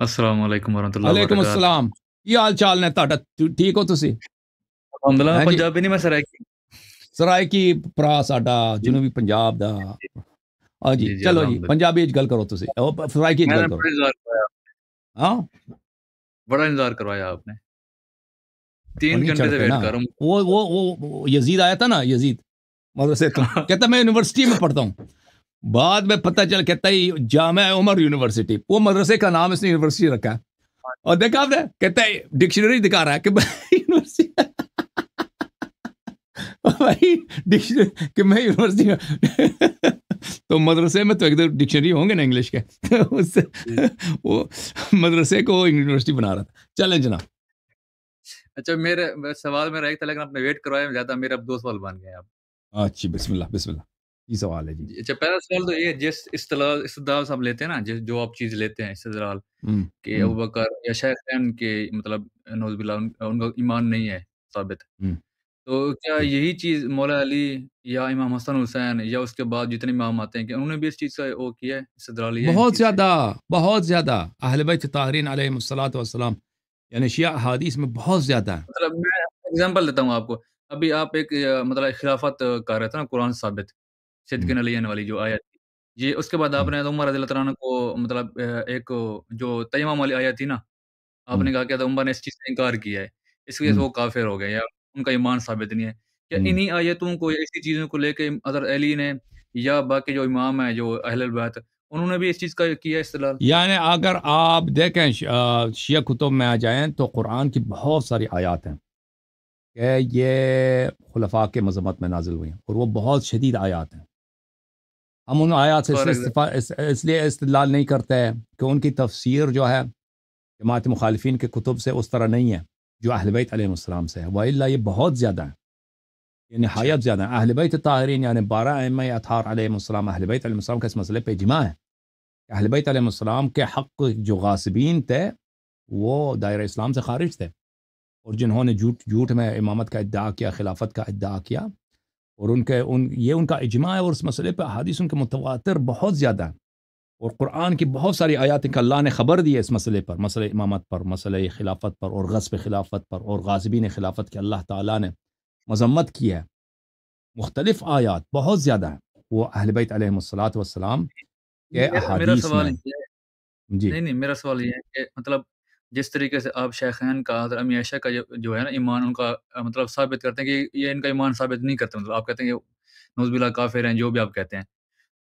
السلام علیکم ورحمۃ اللہ علیکم وبرکاتہ۔ السلام ਕੀ ਹਾਲ ਚਾਲ ਨੇ ਤੁਹਾਡਾ ਠੀਕ ਹੋ ਤੁਸੀਂ الحمدللہ میں ہیں جی پنجابی نہیں، میں سرائکی۔ ਸਰਾਇਕੀ ਭਰਾ ਸਾਡਾ جی ਜਨੂਬੀ ਪੰਜਾਬ ਦਾ ਹਾਂ ਜੀ جی جی ਚਲੋ ਜੀ الحمدللہ۔ ਪੰਜਾਬੀ ਚ ਗੱਲ ਕਰੋ ਤੁਸੀਂ ਉਹ ਸਰਾਇਕੀ ਚ میں ਗੱਲ نے ਕਰੋ بڑا انتظار کروایا، ਹਾਂ بڑا انتظار کروایا آپ نے، اوپر 3 نہیں گھنٹے سے چڑھتے ویٹ نا کر رہا ہوں۔ وہ یزید آیا تھا نا یزید مدرسے کا کہتا میں یونیورسٹی میں پڑھتا ہوں بعد میں پتہ چل کہتا ہے جامع عمر یونیورسٹی وہ مدرسے کا نام اس نے یونیورسٹی رکھا ہے اور دیکھا آپ نے کہتا ہے ڈکشنری دکھا رہا ہے کہ یونیورسٹی بھائی ڈکشنری کہ میں یونیورسٹی میں تو مدرسے میں تو ایک دو ڈکشنری ہوں گے نا انگلش کے اس سے وہ مدرسے کو یونیورسٹی بنا رہا تھا چلیں جناب اچھا میرے سوال میرا ایک تھا لیکن آپ نے ویٹ کروایا زیادہ، میرے اب 2 سوال بن گئے اب۔ اچھی بسم اللہ یہ سوال ہے جی اچھا پہلا سوال تو یہ ہے، جس استدلال سے ہم لیتے ہیں نا، جو آپ چیز لیتے ہیں استدلال کہ ابوبکر یا شیخین کے مطلب نعوذ باللہ ان کا ایمان نہیں ہے ثابت، تو کیا یہی چیز مولا علی یا امام حسن حسین یا اس کے بعد جتنے امام آتے ہیں کہ انہوں نے بھی اس چیز کا وہ کیا ہے، استدلال لیا ہے ان چیز سے؟ بہت زیادہ اہل بیت طاہرین علیہم الصلوۃ والسلام یعنی شیعہ احادیث میں بہت زیادہ ہے مطلب میں اگزامپل دیتا ہوں آپ کو، ابھی آپ ایک مطلب خلافت کر رہے تھے نا قرآن سے ثابت، صدق علی والی جو آیت تھی، یہ اس کے بعد آپ نے عمر رضی اللہ تعالیٰ عنہ کو مطلب ایک جو تیمم والی آیت تھی نا، آپ نے کہا کہ عمر نے اس چیز سے انکار کیا ہے، اس وجہ سے وہ کافر ہو گئے یا ان کا ایمان ثابت نہیں ہے، کیا انہی آیتوں کو یا ایسی چیزوں کو لے کے حضرت علی نے یا باقی جو امام ہیں جو اہل البیت انہوں نے بھی اس چیز کا کیا استدلال؟ یعنی اگر آپ دیکھیں شیعہ کتب میں آ جائیں تو قرآن کی بہت ساری آیات ہیں کہ یہ خلفاء کے مذمت میں نازل ہوئی ہیں اور وہ بہت شدید آیات ہیں ہم ان آیات سے فار اس لیے استدلال نہیں کرتے ہیں کہ ان کی تفسیر جو ہے جماعت مخالفین کے کتب سے اس طرح نہیں ہے جو اہل بیت علیہ السلام سے ہے وَإِلَّا یہ بہت زیادہ ہے یہ نہایت زیادہ ہے اہل بیت طاہرین یعنی 12 ائمہ اطہار علیہ السلام اہل بیت علیہ السلام کا اس مسئلے پہ اجماع ہے کہ اہل بیت علیہ السلام کے حق جو غاصبین تھے وہ دائرہ اسلام سے خارج تھے اور جنہوں نے جھوٹ میں امامت کا ادعا کیا خلافت کا ادعا کیا اور یہ ان کا اجماع ہے اور اس مسئلے پہ احادیث ان کے متواتر بہت زیادہ ہیں اور قرآن کی بہت ساری آیات کہ اللہ نے خبر دی ہے اس مسئلے پر مسئلہ امامت پر مسئلہ خلافت پر اور غصب خلافت پر اور غاصبین خلافت کے اللہ تعالیٰ نے مذمت کی ہے مختلف آیات بہت زیادہ ہیں وہ اہل بیت علیہم الصلوۃ والسلام کے میرا احادیث سوال میں یہ ہے، جی نہیں میرا سوال یہ ہے کہ مطلب جس طریقے سے آپ شیخین کا حضرت امی عائشہ کا جو ہے نا ایمان ان کا مطلب ثابت کرتے ہیں کہ یہ ان کا ایمان ثابت نہیں کرتے، مطلب آپ کہتے ہیں کہ نعوذ باللہ کافر ہیں جو بھی آپ کہتے ہیں،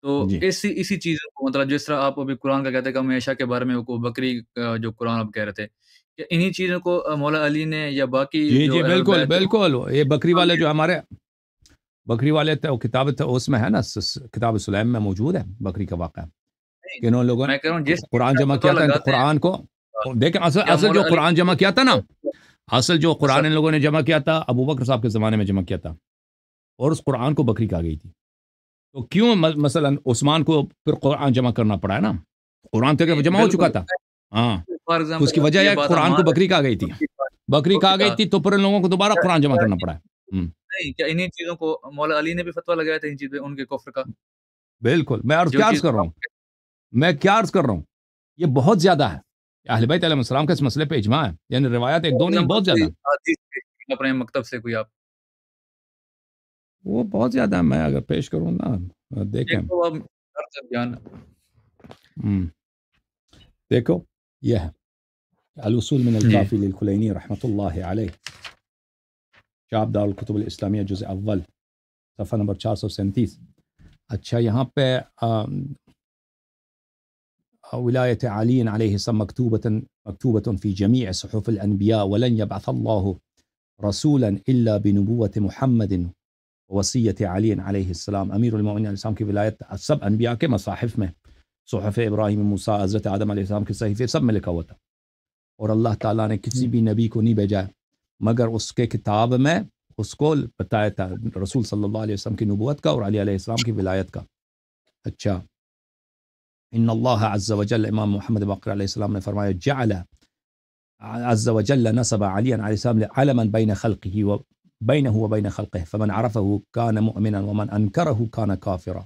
تو جی اسی چیزوں کو مطلب جس طرح آپ ابھی قرآن کا کہتے ہیں کہ امی عائشہ کے بارے میں وہ بکری جو قرآن آپ کہہ رہے تھے کہ انہی چیزوں کو مولا علی نے یا باقی جو جی اہل بالکل بیت بالکل یہ بکری والے جو ہمارے بکری والے تھے وہ کتاب اس میں ہے نا کتاب سلیم میں موجود ہے بکری کا واقعہ کہ انہوں لوگوں میں کہہ رہا ہوں جس نے قرآن کا جمع فتویٰ کیا تھا لگاتے ہیں قرآن کو دیکھیں کیا اصل جو مولا علی قرآن جمع کیا تھا نا اصل جو قرآن ان مثلا لوگوں نے جمع کیا تھا ابو بکر صاحب کے زمانے میں جمع کیا تھا اور اس قرآن کو بکری کہا گئی تھی تو کیوں مثلا عثمان کو پھر قرآن جمع کرنا پڑا ہے نا قرآن تو جمع ہو چکا تھا ہاں فار تو اس کی ایگزامپل وجہ یہ ہے کہ بات ہم قرآن مان کو بکری کہا گئی تھی بکری کہا گئی تھی تو پھر ان لوگوں کو دوبارہ قرآن جمع کرنا پڑا ہے نہیں کیا انہی چیزوں کو مولا علی نے بھی فتویٰ لگایا تھا ان چیزیں ان کے کفر کا بالکل میں جو کیا عرض چیز کر رہا ہوں یہ بہت زیادہ ہے اہل بیت علیہ السلام کا اس مسئلے پہ اجماع ہے یعنی روایت ایک دو نہیں بہت زیادہ اپنے مکتب سے کوئی آپ وہ بہت زیادہ ہے میں اگر پیش کروں نا دیکھیں دیکھو یہ ہے الوصول من الکافی للکلینی رحمۃ اللہ علیہ چاپ دار الکتب الاسلامیہ جزء اول صفحہ نمبر 437 اچھا یہاں پہ ولایت علی علیہ السلام مکتوبة في جميع صحف الانبیاء ولن يبعث الله رسولا الا بنبوة محمد وصیت علی علیہ السلام امیر المؤمنین علیہ السلام کی ولایت سب انبیاء کے مصاحف میں صحف ابراہیم موسیٰ حضرت آدم علیہ السلام کے صحیفے سب میں لکھا ہوا تھا اور اللہ تعالیٰ نے کسی بھی نبی کو نہیں بھیجا مگر اس کے کتاب میں اس کو بتایا تھا رسول صلی اللہ علیہ وسلم کی نبوت کا اور علی علیہ السلام کی ولایت کا اچھا ان اللہ عز وجل امام محمد باقر علیہ السلام نے فرمایا جعل عز وجل نصب علی علیہ السلام علما بین خلقه وبینه وبین خلقه فمن عرفه كان مؤمنا ومن انکره كان کافرا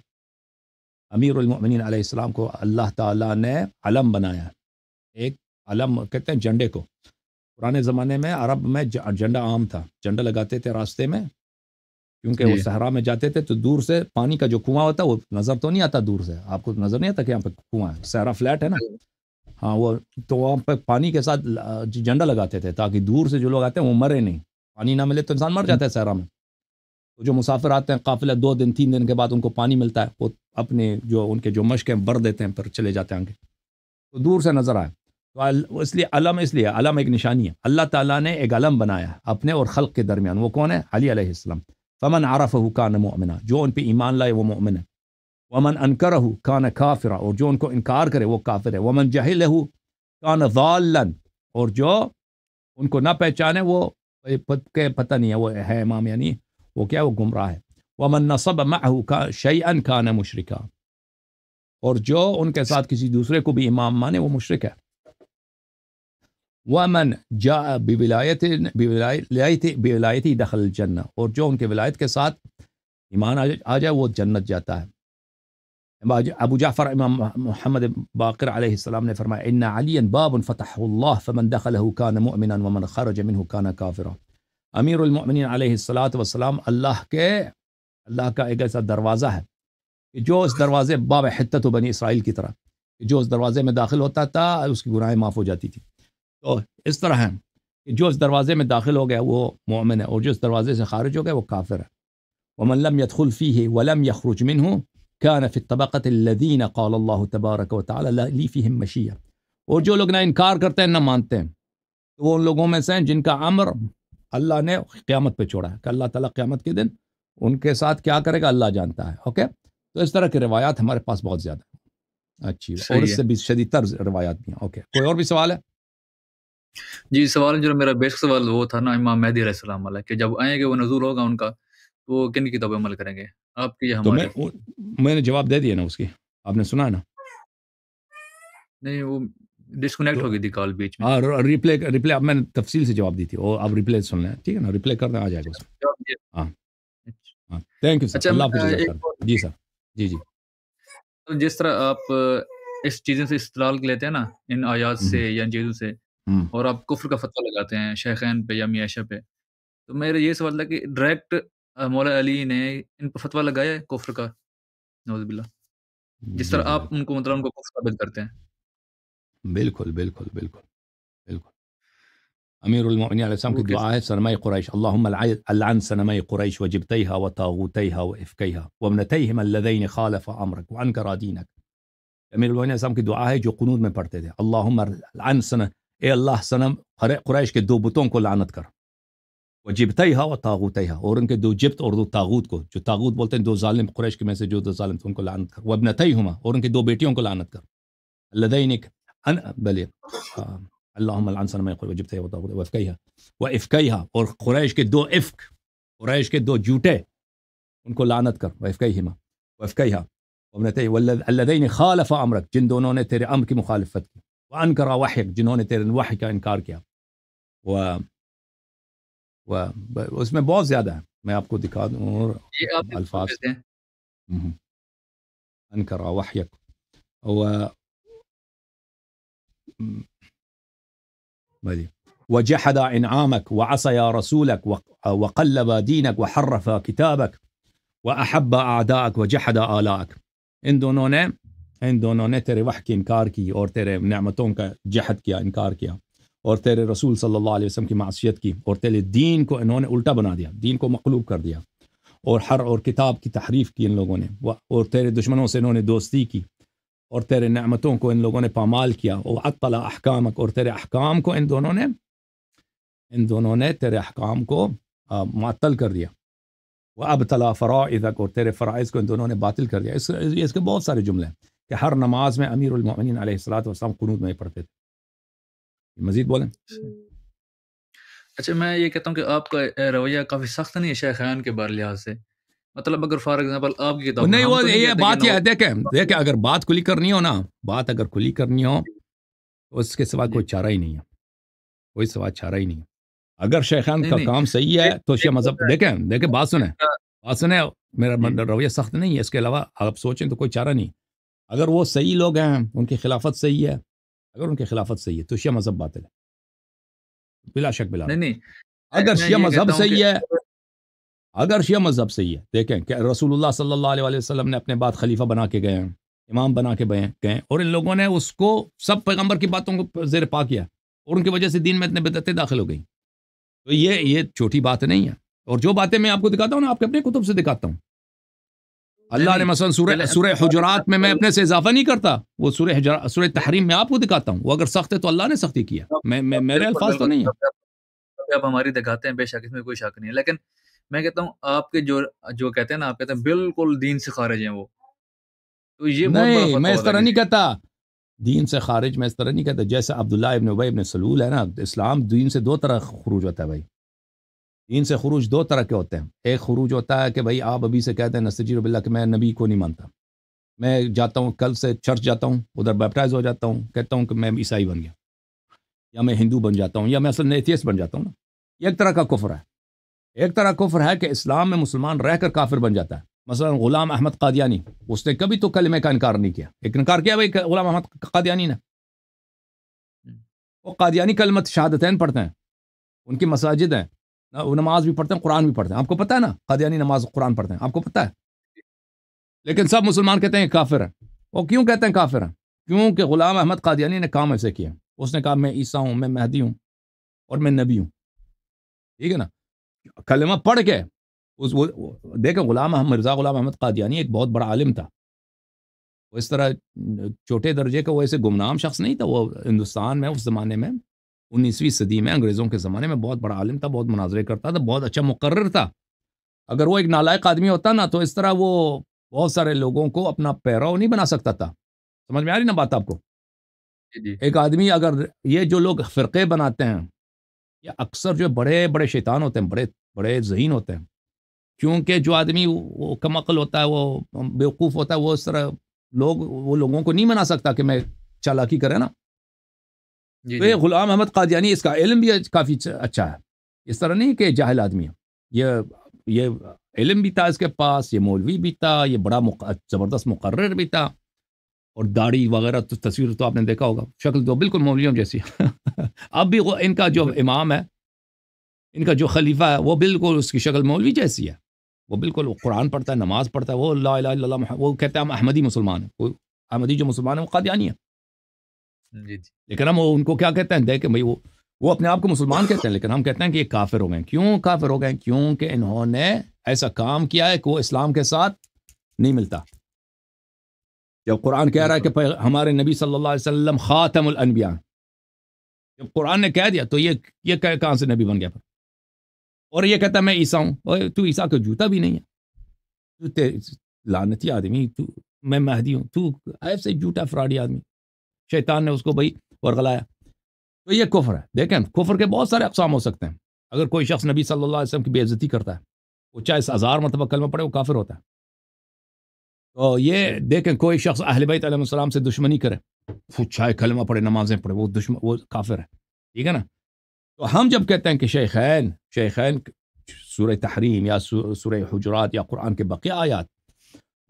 امیر المؤمنین علیہ السلام کو اللہ تعالیٰ نے علم بنایا ایک علم کہتے ہیں جھنڈے کو. پرانے زمانے میں عرب میں جھنڈا عام تھا، جھنڈا لگاتے تھے راستے میں، کیونکہ وہ جی صحرا میں جاتے تھے تو دور سے پانی کا جو کنواں ہوتا ہے وہ نظر تو نہیں آتا، دور سے آپ کو نظر نہیں آتا کہ یہاں پہ کنواں ہے، صحرا فلیٹ ہے نا. ہاں وہ تو وہاں پہ پانی کے ساتھ جھنڈا لگاتے تھے تاکہ دور سے جو لوگ آتے ہیں وہ مرے نہیں. پانی نہ ملے تو انسان مر جاتا ہے صحرا میں. تو جو مسافر آتے ہیں قافلہ 2 دن 3 دن کے بعد ان کو پانی ملتا ہے، وہ اپنے جو ان کے جو مشق ہیں بھر دیتے ہیں پھر چلے جاتے ہیں آگے، تو دور سے نظر آئے. تو اس لیے علم ایک نشانی ہے. اللہ تعالیٰ نے ایک علم بنایا اپنے اور خلق کے درمیان. وہ کون ہے؟ علی علیہ السلام. فمن عرفہ کان مؤمنا، جو ان پہ ایمان لائے وہ مومن ہے. ومن انکرہ کان کافرا، اور جو ان کو انکار کرے وہ کافر ہے. ومن جہلہ کان ضالا، اور جو ان کو نہ پہچانے وہ پتہ نہیں ہے وہ ہے امام، یعنی وہ کیا، وہ گمراہ ہے. ومن نصب معه شیئا کان مشرکا، اور جو ان کے ساتھ کسی دوسرے کو بھی امام مانے وہ مشرک ہے. ومن جاء بولایتی دخل الجنہ، اور جو ان کے ولایت کے ساتھ ایمان آ جائے وہ جنت جاتا ہے. ابو جعفر امام محمد باقر علیہ السلام نے فرمایا ان علی باب فتح اللہ فمن دخله كان مؤمنا ومن خرج منه كان کافرا. امیر المؤمنین علیہ الصلوۃ والسلام اللہ کا ایک ایسا دروازہ ہے کہ جو اس دروازے باب حتت و بنی اسرائیل کی طرح، کہ جو اس دروازے میں داخل ہوتا تھا اس کی گناہیں معاف ہو جاتی تھی. تو اس طرح ہے کہ جو اس دروازے میں داخل ہو گیا وہ مومن ہے، اور جو اس دروازے سے خارج ہو گیا وہ کافر ہے. ومن لم يدخل فيه ولم يخرج منه كان في الطبقة الذين قال الله تبارك وتعالى لي فيهم مشيئة. اور جو لوگ نہ انکار کرتے ہیں نہ مانتے ہیں تو وہ ان لوگوں میں سے ہیں جن کا امر اللہ نے قیامت پہ چھوڑا ہے، کہ اللہ تعالیٰ قیامت کے دن ان کے ساتھ کیا کرے گا اللہ جانتا ہے. اوکے، تو اس طرح کی روایات ہمارے پاس بہت زیادہ ہیں. اچھی، اور صحیح اس ہے. سے بھی شدید تر روایات بھی ہیں. اوکے، کوئی اور بھی سوال ہے؟ جی سوال جو میرا بیسک سوال وہ تھا نا امام مہدی علیہ السلام والا، کہ جب آئیں گے وہ نزول ہوگا ان کا تو وہ کن کتابیں عمل کریں گے، آپ کی یا تو ہماری؟ میں نے جواب دے دیا نا اس کی، آپ نے سنا ہے نا. نہیں وہ ڈسکنیکٹ تو ہو گئی تھی کال بیچ میں. ہاں، ریپلے اب میں نے تفصیل سے جواب دی تھی، اور آپ ریپلے سن لیں، ٹھیک ہے نا، ریپلے کرنا آ جائے گا اس میں. جواب دیا. ہاں ہاں، تھینک یو سر، اچھا اللہ آپ کو جزاک ایک خیر. جی سر، جی جی. تو جس طرح آپ اس چیزوں سے استدلال لیتے ہیں نا، ان آیات سے یا ان چیزوں سے، اور آپ کفر کا فتویٰ لگاتے ہیں شیخین پہ یا میاں عائشہ پہ، تو میرا یہ سوال تھا کہ ڈائریکٹ مولا علی نے ان پر فتویٰ لگایا ہے کفر کا، نعوذ باللہ، جس جی طرح جی آپ ان کو مطلب ان کو کفر ثابت کرتے ہیں؟ بالکل بالکل بالکل بالکل. امیر المؤمنین علیہ السلام وہ کی کس دعا ہے صنمۂ قریش، اللہم العن صنمۂ قریش وجبتیہا وطاغوتیہا وافکیہا وابنتیہم اللذین خالف امرک وانکرا دینک. امیر المؤمنین علیہ السلام کی دعا ہے جو قنوت میں پڑھتے تھے، اللہم العن اے اللہ صنم قریش کے 2 بتوں کو لعنت کر، وجبتیہا وطاغوتیہا، اور ان کے 2 جبت اور 2 طاغوت کو، جو طاغوت بولتے ہیں 2 ظالم قریش کے میں سے جو 2 ظالم تھے ان کو لعنت کر. وابنتیہما، اور ان کے 2 بیٹیوں کو لعنت کر. اللذین بلے اللہم العن صنمۂ قریش وجبتیہا وطاغوتیہا وافکیہا وافکیہا، اور قریش کے 2 افک، قریش کے 2 جھوٹے ان کو لعنت کر. وافکیہما وافکیہا الذین خالف امرک، جن دونوں نے تیرے امر کی مخالفت کی. وانکرا وحیک، جنہوں نے تیرے وحی کا انکار کیا. و اس میں بہت زیادہ ہے، میں آپ کو دکھا دوں اور یہ آپ الفاظ. دیتے ہیں؟ انکرا وحیک و وجحد انعامك وعصى رسولك وقلب دينك وحرف كتابك واحب اعدائك وجحد آلائك. ان دونوں نے تیرے وحی کی انکار کی اور تیرے نعمتوں کا جحد کیا، انکار کیا، اور تیرے رسول صلی اللہ علیہ وسلم کی معصیت کی، اور تیرے دین کو انہوں نے الٹا بنا دیا، دین کو مقلوب کر دیا، اور کتاب کی تحریف کی ان لوگوں نے، اور تیرے دشمنوں سے انہوں نے دوستی کی، اور تیرے نعمتوں کو ان لوگوں نے پامال کیا. وعطل احکامک، اور تیرے احکام کو ان دونوں نے تیرے احکام کو معطل کر دیا. وابتلا فرائضک، اور تیرے فرائض کو ان دونوں نے باطل کر دیا. اس کے بہت سارے جملے ہیں کہ ہر نماز میں امیر المؤمنین علیہ الصلوۃ والسلام قنوت میں پڑھتے تھے. مزید بولیں. اچھا میں یہ کہتا ہوں کہ آپ کا رویہ کافی سخت نہیں ہے شیخین کے بارے لحاظ سے، مطلب اگر فار ایگزامپل آپ کی کتاب میں نہیں، ہم وہ تو نہیں یہ کہتے کہ بات یہ ہے، دیکھیں اگر بات کھلی کرنی ہو نا، اگر کھلی کرنی ہو تو اس کے سوا کوئی چارہ ہی نہیں ہے، کوئی سوا چارہ ہی نہیں ہے. اگر شیخان کا کام صحیح ہے تو شیعہ مذہب، دیکھیں بات سنیں، میرا رویہ سخت نہیں ہے، اس کے علاوہ آپ سوچیں تو کوئی چارہ نہیں. اگر وہ صحیح لوگ ہیں، ان کی خلافت صحیح ہے، اگر ان کی خلافت صحیح ہے تو شیعہ مذہب باطل ہے، بلا شک بلا نہیں رہا۔ نہیں، اگر میں شیعہ یہ مذہب کہتا ہوں کہ صحیح ہے، اگر شیعہ مذہب صحیح ہے، دیکھیں کہ رسول اللہ صلی اللہ علیہ وسلم نے اپنے بعد خلیفہ بنا کے گئے ہیں، امام بنا کے گئے، اور ان لوگوں نے اس کو سب پیغمبر کی باتوں کو زیر پا کیا، اور ان کی وجہ سے دین میں اتنے بدعتیں داخل ہو گئیں، تو یہ چھوٹی بات نہیں ہے۔ اور جو باتیں میں آپ کو دکھاتا ہوں نا، آپ کے اپنے کتب سے دکھاتا ہوں۔ نہیں اللہ نے نہیں، مثلا پہلے سورہ حجرات میں اپنے سے اضافہ نہیں کرتا، وہ سورہ تحریم میں آپ کو دکھاتا ہوں، وہ اگر سخت ہے تو اللہ نے سختی کیا، میرے بالکل الفاظ تو بالکل، نہیں ہیں۔ ابھی آپ ہماری دکھاتے ہیں، بے شک اس میں کوئی شک نہیں ہے، لیکن میں کہتا ہوں آپ کے جو کہتے ہیں نا، آپ کہتے ہیں بالکل دین سے خارج ہیں وہ، تو یہ بہت بڑا نہیں، میں فتویٰ اس ہوتا ہے طرح نہیں کسی کہتا دین سے خارج، میں اس طرح نہیں کہتا، جیسے عبداللہ ابن ابی ابن سلول ہے نا، اسلام دین سے دو طرح خروج ہوتا ہے بھائی، دین سے خروج دو طرح کے ہوتے ہیں، ایک خروج ہوتا ہے کہ بھائی آپ ابھی سے کہتے ہیں نستجیر باللہ کہ میں نبی کو نہیں مانتا، میں جاتا ہوں کل سے چرچ جاتا ہوں، ادھر بیپٹائز ہو جاتا ہوں، کہتا ہوں کہ میں عیسائی بن گیا، یا میں ہندو بن جاتا ہوں، یا میں اصل ایتھیسٹ بن جاتا ہوں نا، یہ ایک طرح کا کفر ہے۔ ایک طرح کفر ہے کہ اسلام میں مسلمان رہ کر کافر بن جاتا ہے، مثلا غلام احمد قادیانی، اس نے کبھی تو کلمے کا انکار نہیں کیا، ایک انکار کیا بھائی غلام احمد قادیانی نے، وہ قادیانی کلمت شہادتین پڑھتے ہیں، ان کی مساجد ہیں، وہ نماز بھی پڑھتے ہیں، قرآن بھی پڑھتے ہیں، آپ کو پتہ ہے نا، قادیانی نماز قرآن پڑھتے ہیں، آپ کو پتہ ہے، لیکن سب مسلمان کہتے ہیں کافر ہیں۔ وہ کیوں کہتے ہیں کافر ہیں؟ کیونکہ غلام احمد قادیانی نے کام ایسے کیا، اس نے کہا میں عیسیٰ ہوں، میں مہدی ہوں، اور میں نبی ہوں، ٹھیک ہے نا، کلمہ پڑھ کے دیکھیں مرزا غلام احمد قادیانی ایک بہت بڑا عالم تھا، وہ اس طرح چھوٹے درجے کا وہ ایسے گمنام شخص نہیں تھا، وہ ہندوستان میں اس زمانے میں 19ویں صدی میں انگریزوں کے زمانے میں بہت بڑا عالم تھا، بہت مناظرے کرتا تھا، بہت اچھا مقرر تھا۔ اگر وہ ایک نالائق آدمی ہوتا نا تو اس طرح وہ بہت سارے لوگوں کو اپنا پیرو نہیں بنا سکتا تھا، سمجھ میں آ رہی نا بات آپ کو؟ جی ایک آدمی اگر یہ جو لوگ فرقے بناتے ہیں یہ اکثر جو بڑے بڑے شیطان ہوتے ہیں، بڑے بڑے ذہین ہوتے ہیں، کیونکہ جو آدمی وہ کم عقل ہوتا ہے، وہ بیوقوف ہوتا ہے، وہ اس طرح وہ لوگوں کو نہیں منا سکتا کہ میں چالاکی کرے نا، جی تو جی یہ غلام احمد قادیانی اس کا علم بھی کافی اچھا ہے، اس طرح نہیں کہ جاہل آدمی ہے، یہ علم بھی تھا اس کے پاس، یہ مولوی بھی تھا، یہ بڑا زبردست مقرر بھی تھا، اور داڑھی وغیرہ تو تصویر تو آپ نے دیکھا ہوگا، شکل تو بالکل مولویوں جیسی اب بھی ان کا جو امام ہے، ان کا جو خلیفہ ہے، وہ بالکل اس کی شکل مولوی جیسی ہے، وہ بالکل قرآن پڑھتا ہے، نماز پڑھتا ہے، وہ لا الہ الا اللہ وہ کہتا ہے ہم احمدی مسلمان ہیں، وہ احمدی جو مسلمان ہیں وہ قادیانی ہیں، جی جی، لیکن ہم ان کو کیا کہتے ہیں، دیکھیں بھائی وہ اپنے آپ کو مسلمان کہتے ہیں، لیکن ہم کہتے ہیں کہ یہ کافر ہو گئے، کیوں کافر ہو گئے؟ کیونکہ انہوں نے ایسا کام کیا ہے کہ وہ اسلام کے ساتھ نہیں ملتا۔ جب قرآن کہہ رہا ہے بالکل کہ ہمارے نبی صلی اللہ علیہ وسلم خاتم الانبیاء، جب قرآن نے کہہ دیا تو یہ کہاں سے نبی بن گیا پھر؟ اور یہ کہتا ہے میں عیسیٰ ہوں، اور تو عیسیٰ کا جوتا بھی نہیں ہے، لعنتی آدمی، میں مہدی ہوں، تو ایسے جھوٹا فراڈی آدمی، شیطان نے اس کو بھائی ورغلایا، تو یہ کفر ہے۔ دیکھیں کفر کے بہت سارے اقسام ہو سکتے ہیں، اگر کوئی شخص نبی صلی اللہ علیہ وسلم کی بے عزتی کرتا ہے، وہ چاہے 1000 مرتبہ کلمہ پڑھے، وہ کافر ہوتا ہے۔ تو یہ صحیح، دیکھیں کوئی شخص اہل بیت علیہ السلام سے دشمنی کرے، وہ چاہے کلمہ پڑھے، نمازیں پڑھے، وہ کافر ہے، ٹھیک ہے نا؟ تو ہم جب کہتے ہیں کہ شیخین سورہ تحریم یا سورہ حجرات یا قرآن کے بقیہ آیات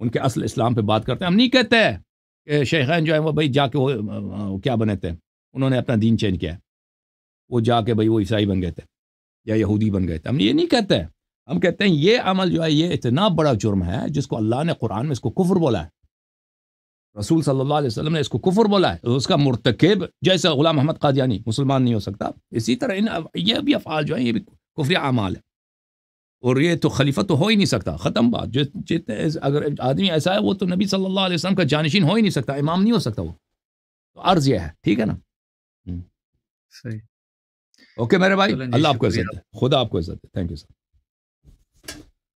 ان کے اصل اسلام پہ بات کرتے ہیں، ہم نہیں کہتے کہ شیخین جو ہیں وہ بھائی جا کے وہ کیا بنے تھے، انہوں نے اپنا دین چینج کیا ہے، وہ جا کے بھائی وہ عیسائی بن گئے تھے یا یہودی بن گئے تھے، ہم یہ نہیں کہتے ہیں۔ ہم کہتے ہیں یہ عمل جو ہے یہ اتنا بڑا جرم ہے جس کو اللہ نے قرآن میں اس کو کفر بولا ہے، رسول صلی اللہ علیہ وسلم نے اس کو کفر بولا ہے، اس کا مرتکب جیسے غلام احمد قادیانی مسلمان نہیں ہو سکتا، اسی طرح یہ بھی افعال جو ہیں یہ بھی کفری اعمال ہے، اور یہ تو خلیفہ تو ہو ہی نہیں سکتا، ختم بات۔ اگر آدمی ایسا ہے وہ تو نبی صلی اللہ علیہ وسلم کا جانشین ہو ہی نہیں سکتا، امام نہیں ہو سکتا، وہ تو عرض یہ ہے، ٹھیک ہے نا؟ صحیح، اوکے میرے بھائی، چلیں جی، اللہ آپ کو شکریہ۔ عزت دے، خدا آپ کو عزت دے، تھینک یو سر۔